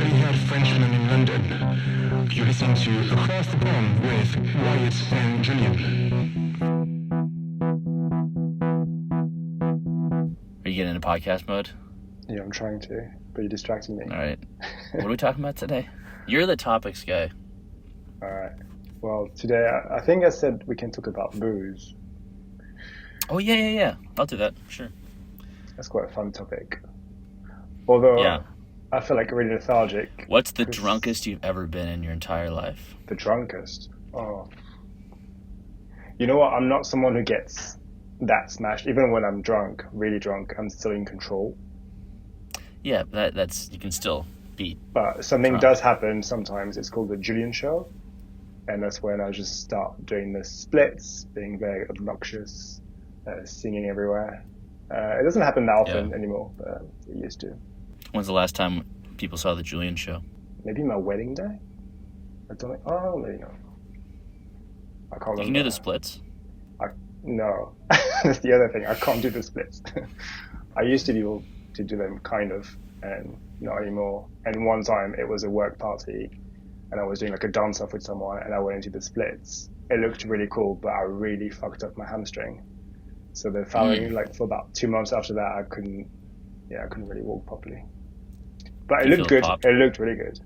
curly-haired Frenchman in London. You're listening to Across the Pond with Wyatt and Julien. Are you getting into podcast mode? Yeah, I'm trying to, but you're distracting me. All right. What are we talking about today? You're the topics guy. All right. Well, today I think I said we can talk about booze. Oh, yeah. I'll do that. Sure. That's quite a fun topic. Although, I feel like really lethargic. What's the drunkest you've ever been in your entire life? The drunkest? Oh. You know what? I'm not someone who gets that smashed. Even when I'm drunk, really drunk, I'm still in control. Yeah, that's you can still beat. But something drunk. does happen sometimes. It's called the Julien show. And that's when I just start doing the splits, being very obnoxious, singing everywhere. It doesn't happen that often anymore, but it used to. When's the last time people saw the Julien show? Maybe my wedding day? I don't know. Oh, maybe not. I can't remember. You can do the splits. No. That's the other thing. I can't do the splits. I used to be able to do them kind of, and not anymore. And one time it was a work party and I was doing like a dance off with someone and I went into the splits. It looked really cool, but I really fucked up my hamstring. So the following, like for about 2 months after that, I couldn't really walk properly. But it looked good. It looked really good.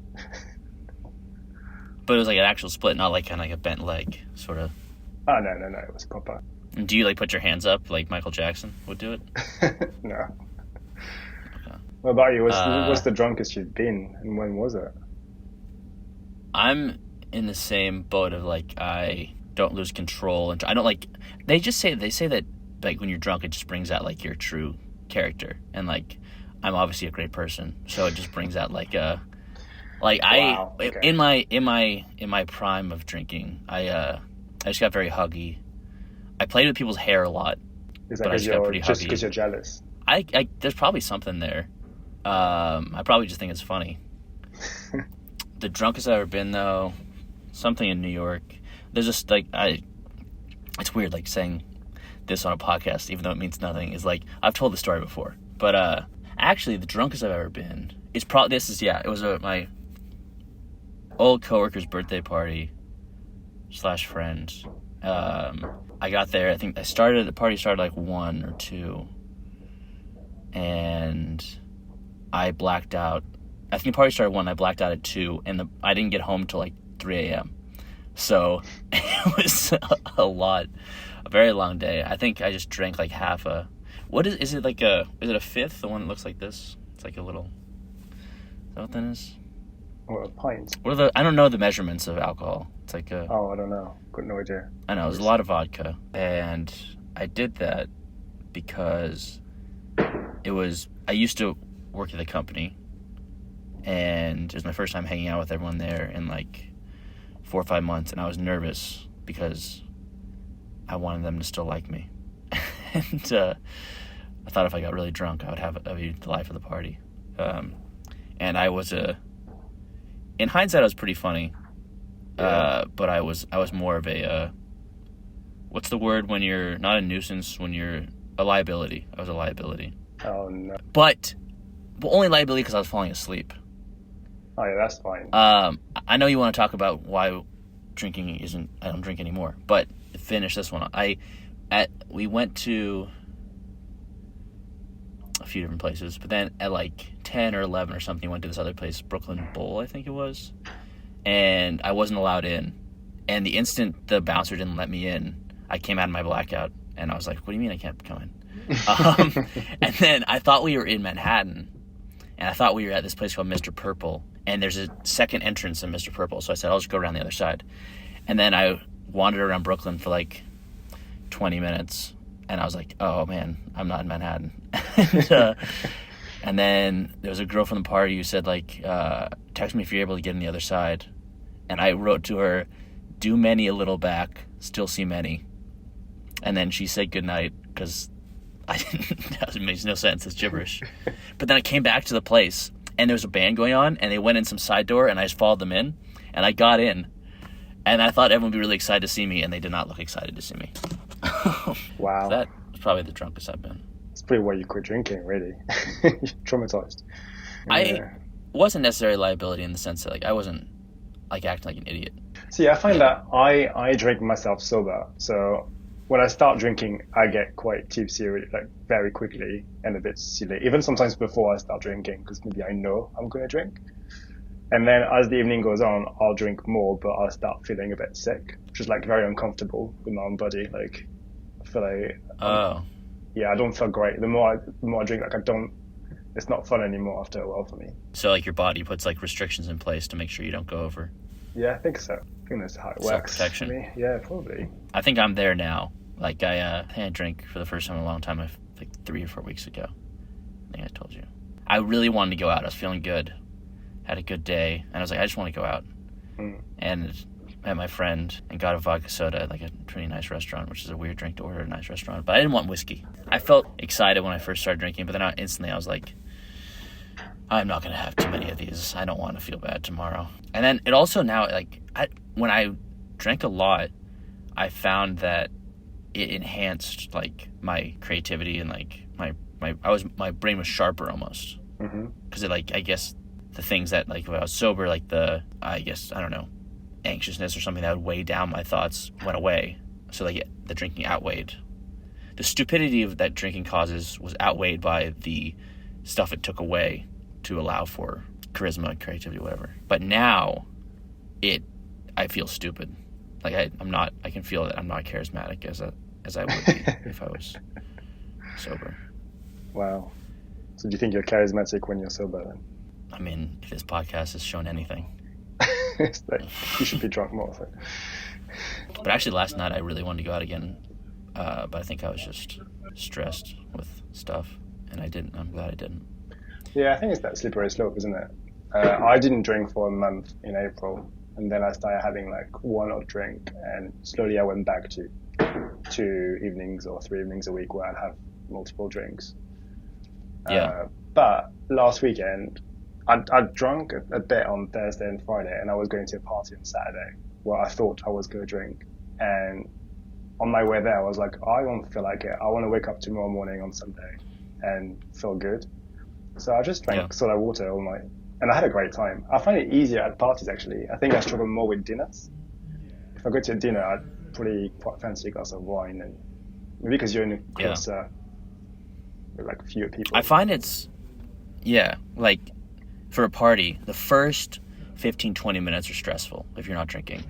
But it was like an actual split, not like kind of like a bent leg, sort of. Oh, no, it was proper. And do you like put your hands up like Michael Jackson would do it? No. Okay. What about you? What's the drunkest you've been, and when was it? I'm in the same boat of like I don't lose control, and I don't like. They say that like when you're drunk, it just brings out like your true character, and like I'm obviously a great person, so it just brings out like Wow, okay. in my prime of drinking, I just got very huggy. I played with people's hair a lot. Is that because you're jealous? I there's probably something there. I probably just think it's funny. The drunkest I've ever been, though, something in New York. There's just like it's weird like saying this on a podcast, even though it means nothing. Is like I've told the story before, but actually the drunkest I've ever been is probably it was my old coworker's birthday party / friend. I got there. I think the party started like 1 or 2, and I blacked out. I think the party started 1. I blacked out at 2, and I didn't get home till like 3 a.m. So it was a very long day. I think I just drank like half a. What is it like a? Is it a fifth? The one that looks like this? It's like a little. Is that what that is? Or a pint? I don't know the measurements of alcohol. It's like a. Oh, I don't know. Got no idea. I know, it was a lot of vodka. And I did that because I used to work at the company, and it was my first time hanging out with everyone there in like 4 or 5 months, and I was nervous because I wanted them to still like me. And I thought if I got really drunk, I'd be the life of the party. And I was in hindsight, I was pretty funny. But I was more of a, what's the word when you're not a nuisance, when you're a liability? I was a liability. Oh, no. But only liability because I was falling asleep. Oh, yeah, that's fine. I know you want to talk about why drinking I don't drink anymore, but finish this one. We went to a few different places, but then at like 10 or 11 or something, went to this other place, Brooklyn Bowl, I think it was. And I wasn't allowed in. And the instant the bouncer didn't let me in, I came out of my blackout. And I was like, what do you mean I can't come in? And then I thought we were in Manhattan. And I thought we were at this place called Mr. Purple. And there's a second entrance in Mr. Purple. So I said, I'll just go around the other side. And then I wandered around Brooklyn for like 20 minutes. And I was like, oh, man, I'm not in Manhattan. And then there was a girl from the party who said, like, text me if you're able to get on the other side. And I wrote to her, do many a little back, still see many. And then she said goodnight, because that makes no sense. It's gibberish. But then I came back to the place, and there was a band going on, and they went in some side door, and I just followed them in. And I got in, and I thought everyone would be really excited to see me, and they did not look excited to see me. Wow. That was probably the drunkest I've been. It's pretty why you quit drinking, really. You're traumatized. Yeah. wasn't necessarily liability in the sense that like I wasn't like acting like an idiot. See, I find that I drink myself sober, so when I start drinking, I get quite tipsy like very quickly and a bit silly. Even sometimes before I start drinking, because maybe I know I'm going to drink. And then as the evening goes on, I'll drink more, but I'll start feeling a bit sick, which is like very uncomfortable with my own body. Like I feel like I don't feel great. The more I drink, like it's not fun anymore after a while for me. So like your body puts like restrictions in place to make sure you don't go over. Yeah, I think so. I think that's how it works. Self-protection. For me. Yeah, probably. I think I'm there now. Like I think I drank for the first time in a long time, like 3 or 4 weeks ago. I think I told you. I really wanted to go out. I was feeling good. Had a good day. And I was like, I just want to go out. And I met my friend and got a vodka soda at like a pretty nice restaurant, which is a weird drink to order at a nice restaurant. But I didn't want whiskey. I felt excited when I first started drinking, but then instantly I was like, I'm not going to have too many of these. I don't want to feel bad tomorrow. And then it also now, like, when I drank a lot, I found that it enhanced, like, my creativity and, like, my brain was sharper almost. Because it, like, I guess the things that, like, when I was sober, like anxiousness or something that would weigh down my thoughts went away. So, like, the drinking outweighed. The stupidity that drinking causes was outweighed by the stuff it took away to allow for charisma, creativity, whatever. But now, I feel stupid. Like I can feel that I'm not charismatic as I would be if I was sober. Wow. So do you think you're charismatic when you're sober then? I mean, if this podcast has shown anything. It's like, you should be drunk more. So. But actually last night I really wanted to go out again. But I think I was just stressed with stuff and I didn't. I'm glad I didn't. Yeah, I think it's that slippery slope, isn't it? I didn't drink for a month in April, and then I started having like one odd drink, and slowly I went back to 2 evenings or 3 evenings a week where I'd have multiple drinks. But last weekend, I'd drunk a bit on Thursday and Friday, and I was going to a party on Saturday where I thought I was going to drink. And on my way there, I was like, I don't feel like it. I want to wake up tomorrow morning on Sunday and feel good. So I just drank soda water all night, and I had a great time. I find it easier at parties, actually. I think I struggle more with dinners. If I go to a dinner, I'd probably quite fancy a glass of wine, and maybe because you're in a closer, with like fewer people. I find like for a party, the first 15-20 minutes are stressful if you're not drinking.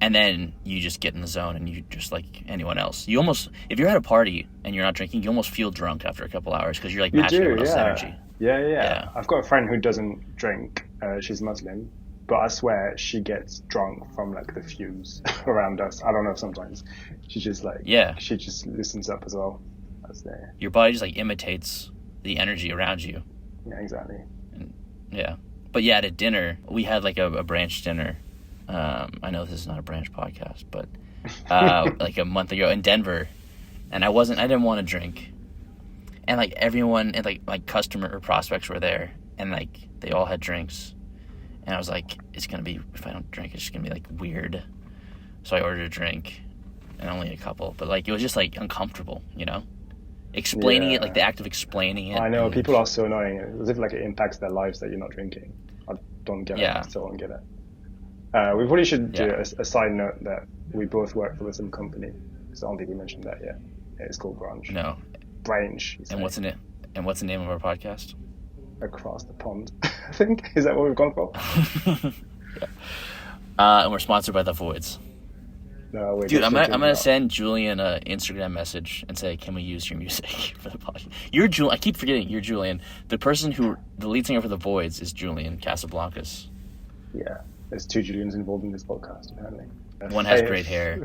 And then you just get in the zone and you just like anyone else. You almost, if you're at a party and you're not drinking, you almost feel drunk after a couple hours because you're like matching everyone else's energy. Yeah. I've got a friend who doesn't drink. She's Muslim, but I swear she gets drunk from like the fumes around us. I don't know, sometimes. She just like, she just listens up as well. Your body just like imitates the energy around you. Yeah, exactly. But yeah, at a dinner, we had like a brunch dinner. I know this is not a branch podcast, but like a month ago in Denver, and I didn't want to drink, and like everyone and like my customer or prospects were there, and like they all had drinks, and I was like, it's gonna be, if I don't drink, it's just gonna be like weird. So I ordered a drink, and only a couple, but like it was just like uncomfortable, you know, explaining it, like the act of explaining it. I know, people are so annoying. It's as if like it impacts their lives that you're not drinking. I don't get it. I still don't get it. We probably should do a side note that we both work for the same company. So I don't think we mentioned that yet. It's called Branch. No. Branch. And what's in it? And what's the name of our podcast? Across the Pond, I think. Is that what we've gone for? And we're sponsored by The Voids. No, dude, I'm gonna send Julien an Instagram message and say, can we use your music for the podcast? You're Julian. I keep forgetting you're Julien. The lead singer for The Voids is Julien Casablancas. Yeah. There's 2 Julians involved in this podcast, apparently. One has great hair,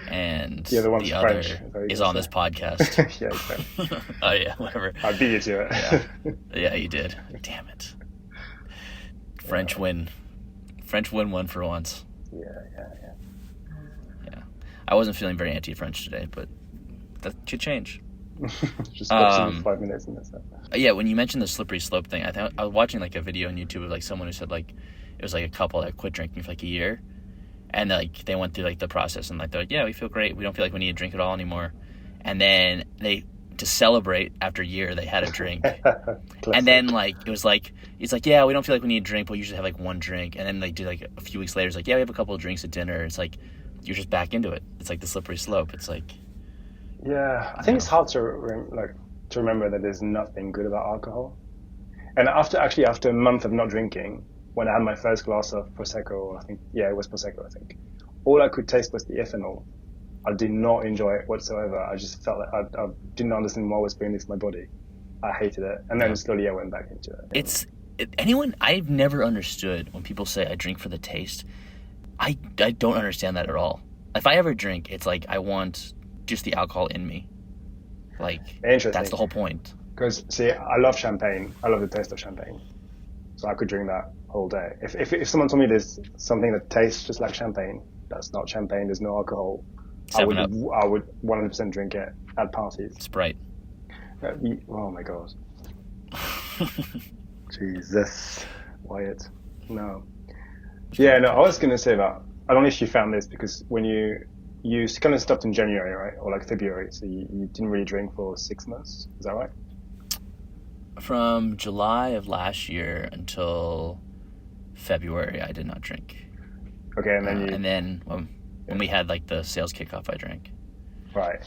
and the other is on this podcast. Yeah, exactly. Oh, yeah, whatever. I beat you to it. Yeah, you did. Damn it. French win. French win one for once. Yeah. I wasn't feeling very anti-French today, but that could change. Just watch 5 minutes and that's it. Yeah, when you mentioned the slippery slope thing, I was watching like a video on YouTube of like someone who said like it was like a couple that quit drinking for like a year, and like they went through like the process and like they're like, yeah, we feel great, we don't feel like we need to drink at all anymore, and then they to celebrate after a year they had a drink. And then like it was like it's like, yeah, we don't feel like we need a drink, but we usually have like one drink. And then they do like a few weeks later, it's like, yeah, we have a couple of drinks at dinner. It's like you're just back into it. It's like the slippery slope. It's like, Yeah, I think it's hard to remember that there's nothing good about alcohol. And after a month of not drinking, when I had my first glass of Prosecco, it was Prosecco, I think, all I could taste was the ethanol. I did not enjoy it whatsoever. I just felt like I didn't understand why I was putting this in my body. I hated it. And then slowly I went back into it. I've never understood when people say I drink for the taste. I don't understand that at all. If I ever drink, it's like I want just the alcohol in me. Like, that's the whole point. Because, see, I love champagne. I love the taste of champagne. So I could drink that all day. If someone told me there's something that tastes just like champagne, that's not champagne, there's no alcohol, I would 100% drink it at parties. Sprite. Oh my God. Jesus. Wyatt. No. Yeah, no, I was going to say that. I don't know if you found this, because when you kind of stopped in January, right? Or like February, so you didn't really drink for 6 months. Is that right? From July of last year until February, I did not drink. Okay, and then when we had like the sales kickoff, I drank. Right.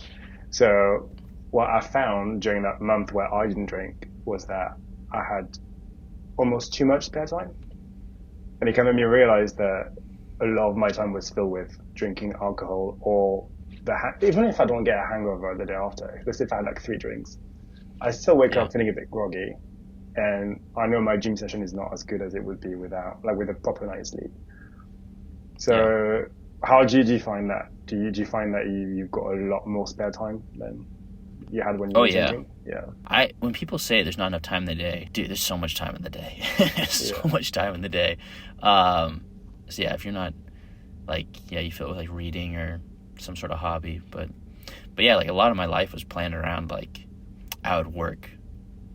So what I found during that month where I didn't drink was that I had almost too much spare time. And it kind of made me realize that a lot of my time was filled with drinking alcohol, or even if I don't get a hangover the day after, let's say if I had like 3 drinks, I still wake up feeling a bit groggy. And I know my gym session is not as good as it would be with a proper night's sleep. So how do you find that? Do you find that you've got a lot more spare time than you had when you were drinking? Yeah. When people say there's not enough time in the day, dude, there's so much time in the day. So much time in the day. So yeah, if you're not you fill it with like reading or some sort of hobby, but yeah, like a lot of my life was planned around like I would work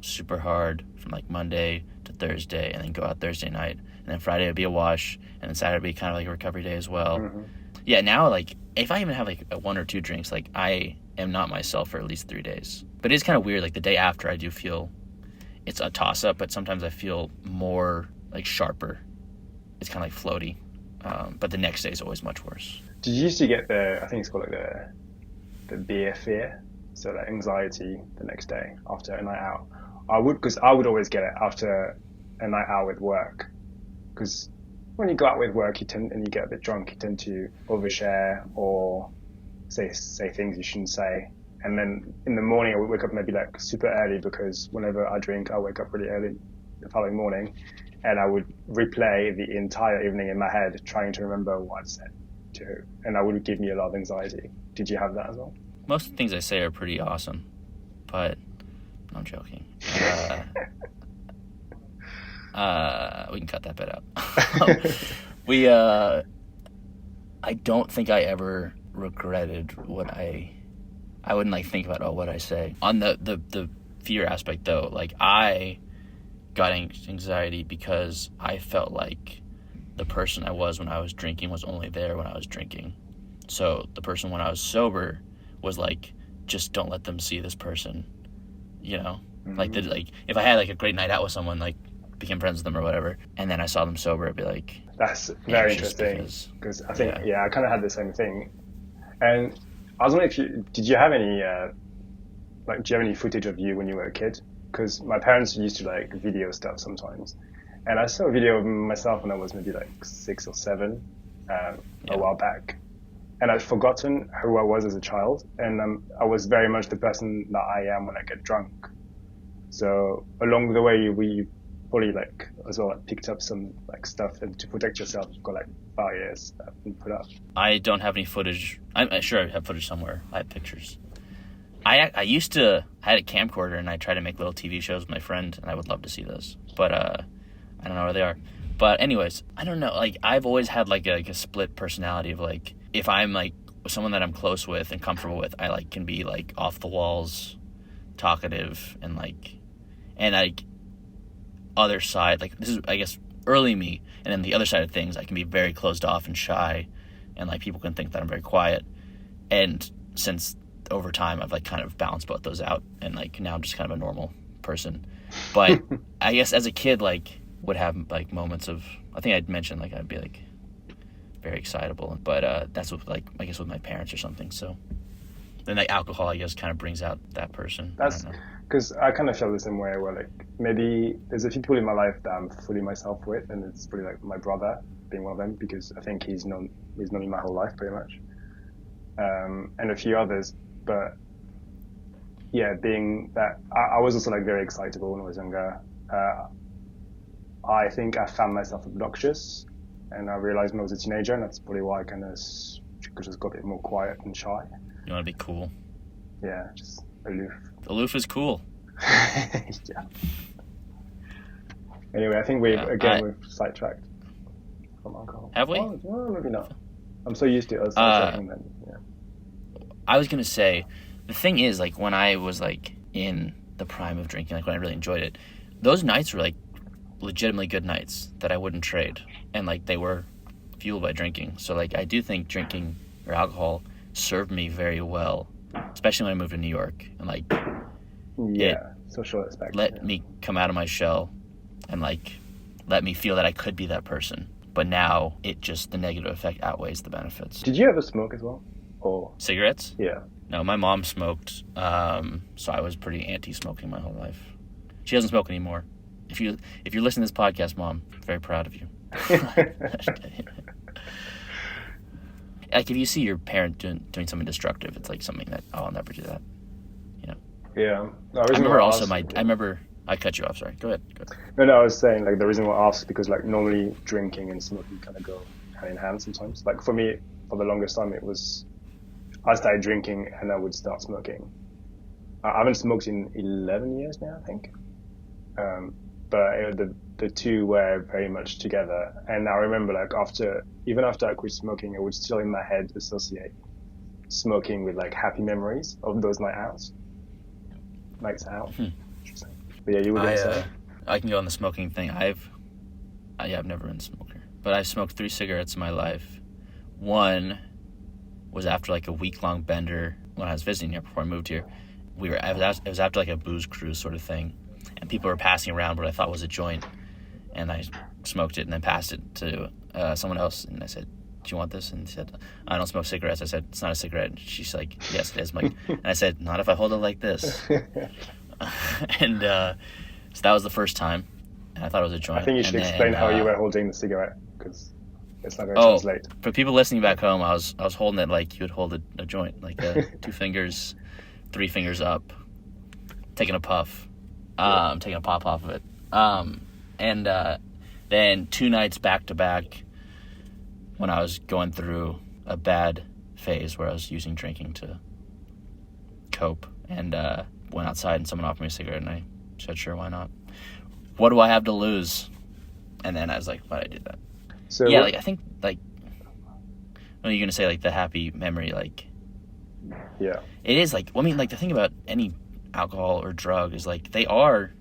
super hard from like Monday to Thursday, and then go out Thursday night, and then Friday would be a wash, and then Saturday would be kind of like a recovery day as well. Mm-hmm. Yeah, now like if I even have like 1 or 2 drinks, like I am not myself for at least 3 days. But it's kind of weird. Like the day after, I do feel it's a toss up, but sometimes I feel more like sharper. It's kind of like floaty. But the next day is always much worse. Did you used to get I think it's called like the beer fear? So like anxiety the next day after a night out. I would always get it after a night out with work. Because when you go out with work, and you get a bit drunk, you tend to overshare or say things you shouldn't say. And then in the morning, I would wake up maybe like super early, because whenever I drink, I wake up really early the following morning. And I would replay the entire evening in my head, trying to remember what I said to who. And that would give me a lot of anxiety. Did you have that as well? Most of the things I say are pretty awesome, but I'm joking. We can cut that bit out. I don't think I ever regretted what I wouldn't like think about what I say. On the fear aspect though, like I got anxiety because I felt like the person I was when I was drinking was only there when I was drinking. So the person when I was sober was like, just don't let them see this person, you know? Mm-hmm. Like if I had like a great night out with someone, like became friends with them or whatever, and then I saw them sober, I'd be like, that's very interesting, because I think I kind of had the same thing. And I was wondering did you have any do you have any footage of you when you were a kid? Because my parents used to like video stuff sometimes, and I saw a video of myself when I was maybe like 6 or 7 a while back, and I'd forgotten who I was as a child, and I was very much the person that I am when I get drunk. So along the way, we probably like as well picked up some like stuff, and to protect yourself, you've got like barriers that you put up. I don't have any footage. I'm sure I have footage somewhere. I have pictures. I had a camcorder, and I tried to make little TV shows with my friend, and I would love to see those, but I don't know where they are. But anyways, I don't know. Like I've always had like a split personality of like, if I'm like someone that I'm close with and comfortable with, I like can be like off the walls, talkative, and like other side, like this is I guess early me, and then the other side of things, I can be very closed off and shy, and like people can think that I'm very quiet. And since over time, I've like kind of balanced both those out, and like now I'm just kind of a normal person. But I guess as a kid, like would have like moments of, I think I'd mentioned like I'd be like very excitable, but that's with like, I guess with my parents or something. So then like alcohol, I guess, kind of brings out that person. That's because I kind of feel the same way, where like maybe there's a few people in my life that I'm fully myself with, and it's probably like my brother being one of them, because I think he's known me my whole life pretty much, and a few others. But yeah, being that I was also like very excitable when I was younger. I think I found myself obnoxious, and I realized when I was a teenager, and that's probably why I kind of just got a bit more quiet and shy. You want to be cool? Yeah, just aloof. Aloof is cool. Yeah. Anyway, I think we've sidetracked from alcohol. Have we? Oh, well, maybe not. I'm so used to it. I was checking then. Yeah. I was gonna say, the thing is, like when I was like in the prime of drinking, like when I really enjoyed it, those nights were like legitimately good nights that I wouldn't trade, and like they were fueled by drinking. So like I do think drinking or alcohol served me very well, especially when I moved to New York, and like social aspect. Let me come out of my shell, and like let me feel that I could be that person. But now it just, the negative effect outweighs the benefits. Did you ever smoke as well? Or cigarettes? Yeah. No, my mom smoked, so I was pretty anti-smoking my whole life. She doesn't smoke anymore. If you're listening to this podcast, Mom, I'm very proud of you. Like if you see your parent doing something destructive, it's like something that, oh, I'll never do that. You know. Yeah. I remember also I cut you off. Sorry. Go ahead. No, I was saying like the reason why I asked, because like normally drinking and smoking kind of go hand in hand sometimes. Like for me, for the longest time, it was I started drinking and I would start smoking. I haven't smoked in 11 years now, I think. But the two were very much together. And I remember like even after I quit smoking, I would still in my head associate smoking with like happy memories of those nights out. Interesting. But yeah, you were going to say? I can go on the smoking thing. I've never been a smoker, but I've smoked 3 cigarettes in my life. One was after like a week-long bender when I was visiting here before I moved here. It was after like a booze cruise sort of thing, and people were passing around what I thought was a joint, and I smoked it and then passed it to someone else, and I said, "Do you want this?" And she said, "I don't smoke cigarettes." I said, "It's not a cigarette." And she's like, "Yes, it is." I'm like, and I said, "Not if I hold it like this." And so that was the first time, and I thought it was a joint. I think you should explain how you were holding the cigarette, because it's not going to translate. For people listening back home, I was holding it like you would hold a joint, like 2 fingers, 3 fingers up, taking a puff, taking a pop off of it, and then 2 nights back to back, when I was going through a bad phase where I was using drinking to cope, and went outside and someone offered me a cigarette, and I said, "Sure, why not? What do I have to lose?" And then I was like, "Why'd I do that?" So yeah, like I think like, what are you gonna say? Like the happy memory, like yeah, it is like. Well, I mean, like the thing about any alcohol or drug is like they are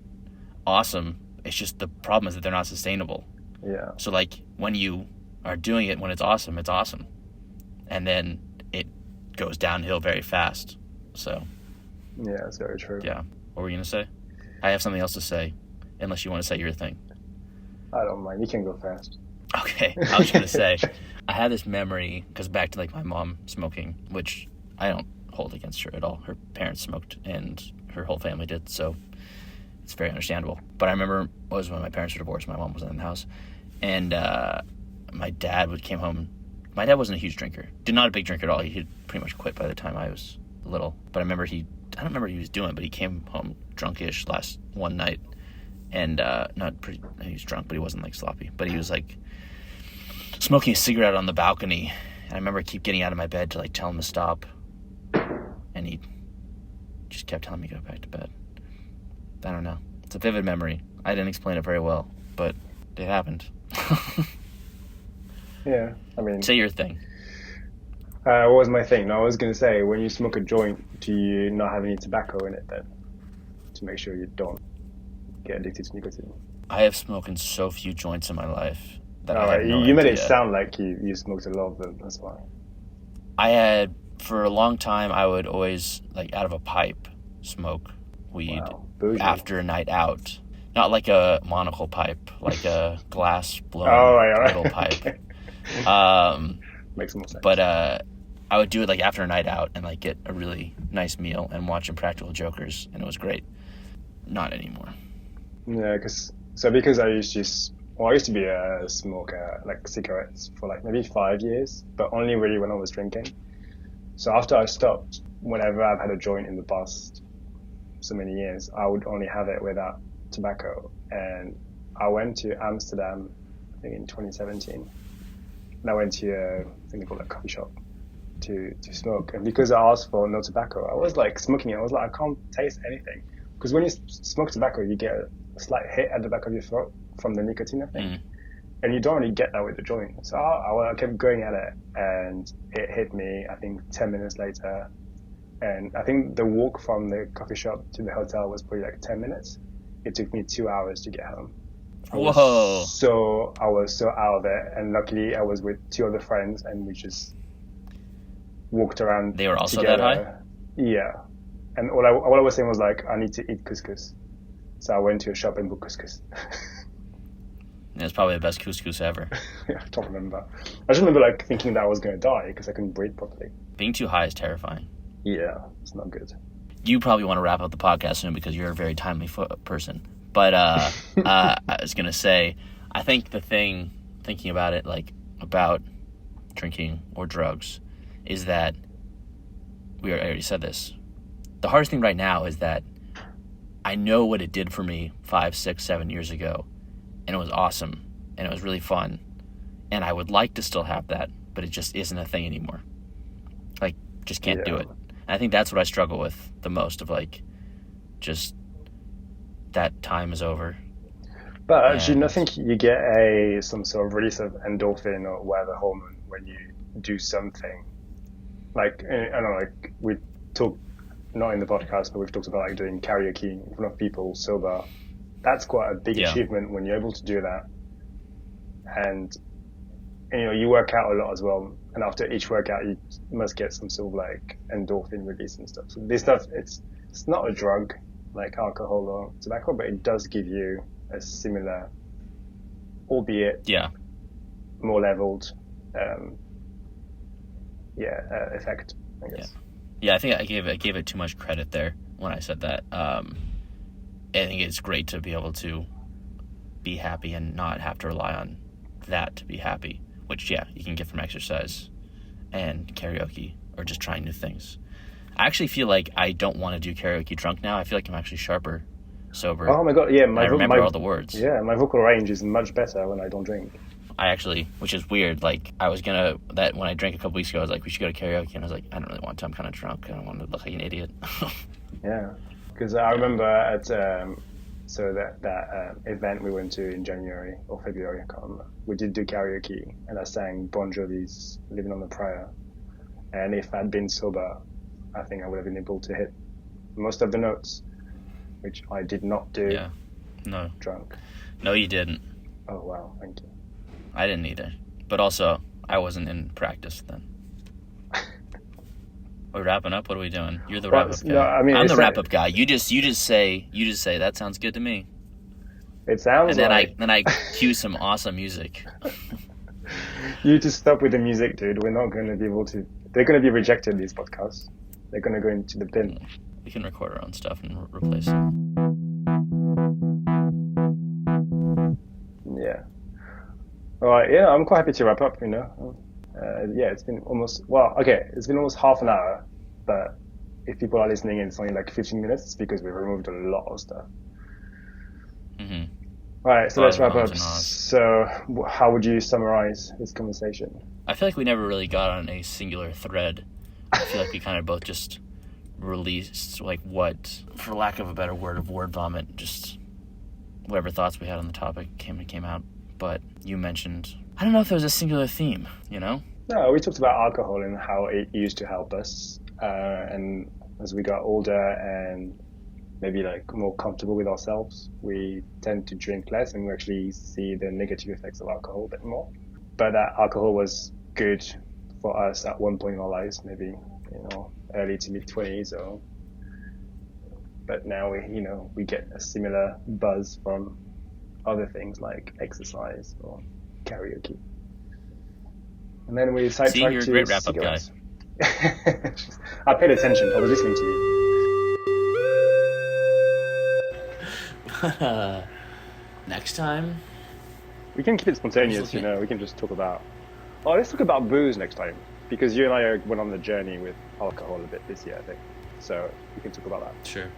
awesome. It's just the problem is that they're not sustainable. Yeah. So like when you are doing it when it's awesome, and then it goes downhill very fast. So yeah, that's very true. Yeah. What were you gonna say? I have something else to say, unless you want to say your thing. I don't mind. You can go fast. Okay. I was gonna say, I had this memory, because back to like my mom smoking, which I don't hold against her at all. Her parents smoked, and her whole family did, so it's very understandable. But I remember it was when my parents were divorced. My mom wasn't in the house, and my dad came home. My dad wasn't a huge drinker. Not a big drinker at all. He had pretty much quit by the time I was little. But I remember I don't remember what he was doing, but he came home drunkish last one night, and he was drunk, but he wasn't like sloppy. But he was like smoking a cigarette on the balcony, and I remember I keep getting out of my bed to like tell him to stop, and he just kept telling me to go back to bed. I don't know. It's a vivid memory. I didn't explain it very well, but it happened. Yeah, I mean... Say your thing. What was my thing? No, I was going to say, when you smoke a joint, do you not have any tobacco in it then? To make sure you don't get addicted to nicotine. I have smoked so few joints in my life that you made it sound like you smoked a lot of them, that's why. I had for a long time, I would always, like, out of a pipe, smoke weed Bougie. after a night out. Not like a monocle pipe, like a glass blown little pipe. Makes more sense. But I would do it like after a night out and like get a really nice meal and watch Impractical Jokers, and it was great. Not anymore. Yeah, because I used to be a smoker, like cigarettes, for like maybe 5 years, but only really when I was drinking. So after I stopped, whenever I've had a joint in the past so many years, I would only have it without tobacco. And I went to Amsterdam, I think in 2017, and I went to a thing called a coffee shop to smoke. And because I asked for no tobacco, I was like smoking it. I was like, I can't taste anything. Because when you smoke tobacco, you get a slight hit at the back of your throat from the nicotine, I think. And you don't really get that with the joint. So I kept going at it, and it hit me, I think, 10 minutes later. And I think the walk from the coffee shop to the hotel was probably like 10 minutes. It took me 2 hours to get home. I was so out of it. And luckily I was with 2 other friends, and we just walked around. They were also together. that high? Yeah. And all I was saying was like, I need to eat couscous. So I went to a shop and bought couscous. It was probably the best couscous ever. Yeah, I don't remember. I just remember like thinking that I was going to die because I couldn't breathe properly. Being too high is terrifying. Yeah, it's not good. You probably want to wrap up the podcast soon because you're a very timely person. But I was going to say, I think the thing, thinking about it, like about drinking or drugs, is that, I already said this, the hardest thing right now is that I know what it did for me 5, 6, 7 years ago, and it was awesome, and it was really fun, and I would like to still have that, but it just isn't a thing anymore. Like, just can't do it. And I think that's what I struggle with the most, of like, just that time is over. But do you not think you get some sort of release of endorphin or whatever hormone when you do something? Like, I don't know, like we talk, not in the podcast, but we've talked about like doing karaoke in front of people sober. That's quite a big achievement when you're able to do that. And you know, you work out a lot as well. And after each workout, you must get some sort of like endorphin release and stuff. So this stuff, it's not a drug like alcohol or tobacco, but it does give you a similar, albeit more leveled, effect, I guess. Yeah, I think I gave it too much credit there when I said that. I think it's great to be able to be happy and not have to rely on that to be happy, which, you can get from exercise and karaoke or just trying new things. I actually feel like I don't want to do karaoke drunk now. I feel like I'm actually sharper sober. Oh my God, yeah. I remember all the words. Yeah, my vocal range is much better when I don't drink. I actually, which is weird, like, I was gonna, that when I drank a couple weeks ago, I was like, we should go to karaoke, and I was like, I don't really want to, I'm kind of drunk, I don't want to look like an idiot. Yeah, because I remember at, that event we went to in January or February, I can't remember, we did do karaoke, and I sang Bon Jovi's Living on a Prayer, and if I'd been sober, I think I would have been able to hit most of the notes, which I did not do. Yeah, no. Drunk. No, you didn't. Oh, wow, thank you. I didn't either. But also, I wasn't in practice then. We're wrapping up? What are we doing? You're the wrap-up guy. No, I mean, I'm the wrap-up guy. You just say, that sounds good to me. It sounds and then I cue some awesome music. You just stop with the music, dude. We're not going to be able to... They're going to be rejected, these podcasts. They're going to go into the bin. We can record our own stuff and replace it. Yeah. All right, yeah, I'm quite happy to wrap up, you know. It's been almost half an hour, but if people are listening and it's only like 15 minutes, it's because we removed a lot of stuff. Mm-hmm. All right, so let's wrap up. So how would you summarize this conversation? I feel like we never really got on a singular thread. I feel like we kind of both just released, like, what, for lack of a better word, of word vomit, just whatever thoughts we had on the topic came out. But you mentioned, I don't know if there was a singular theme, you know? No, we talked about alcohol and how it used to help us. And as we got older and maybe like more comfortable with ourselves, we tend to drink less and we actually see the negative effects of alcohol a bit more. But that alcohol was good for us at one point in our lives, maybe early to mid 20s, but now we get a similar buzz from other things like exercise or karaoke. And then we sidetracked to you're a great wrap-up guy. I paid attention. I was listening to you. Next time, we can keep it spontaneous. We can just talk about. Oh, let's talk about booze next time, because you and I went on the journey with alcohol a bit this year, I think. So we can talk about that. Sure,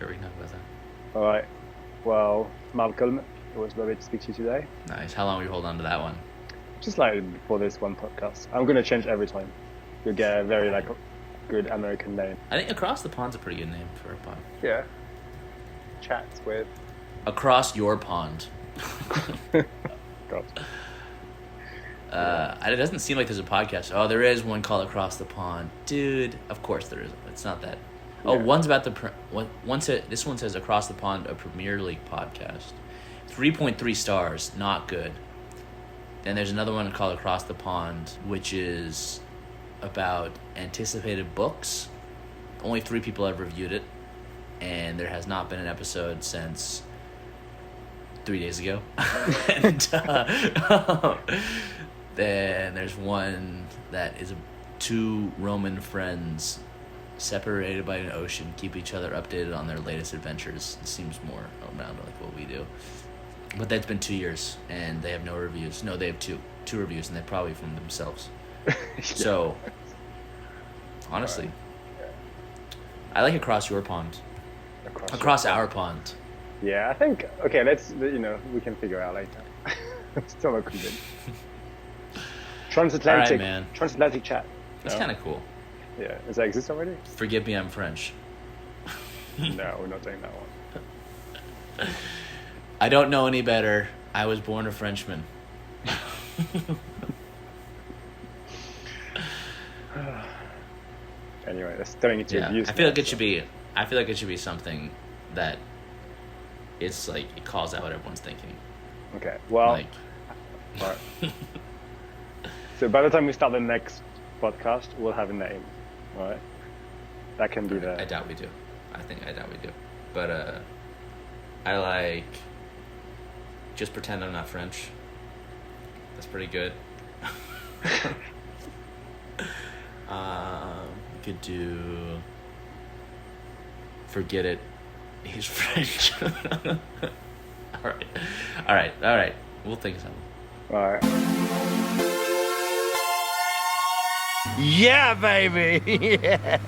we can talk about that. All right. Well, Malcolm, it was lovely to speak to you today. Nice. How long will you hold on to that one? Just like for this one podcast. I'm going to change every time. You'll get a very good American name. I think Across the Pond's a pretty good name for a pod. Yeah. Chats with... Across your pond. God. It doesn't seem like there's a podcast. Oh, there is one called Across the Pond. Dude, of course there is. It's not that. Oh, yeah. One's about this one says Across the Pond, a Premier League podcast. 3.3 stars, not good. Then there's another one called Across the Pond, which is about anticipated books. Only 3 people have reviewed it, and there has not been an episode since 3 days ago. And then there's one that is 2 Roman friends separated by an ocean keep each other updated on their latest adventures. It seems more around like what we do. But that's been 2 years, and they have no reviews. No, they have two reviews, and they're probably from themselves. Yeah. So, honestly, I like Across Your Pond. Across our pond. Yeah, I think, okay, we can figure out later. Still not convinced. Transatlantic, all right, man. Transatlantic chat. That's kind of cool. Yeah, does that exist already? Forgive me, I'm French. No, we're not doing that one. I don't know any better. I was born a Frenchman. Anyway, that's turning into abuse. I feel like it should be something that it's like it calls out what everyone's thinking. Okay. Well, right. So by the time we start the next podcast, we'll have a name. All right. That can be the. I doubt we do. I doubt we do. But I like. Just pretend I'm not French. That's pretty good. We could do. Forget it. He's French. All right. We'll think of something. All right. Yeah, baby. Yeah.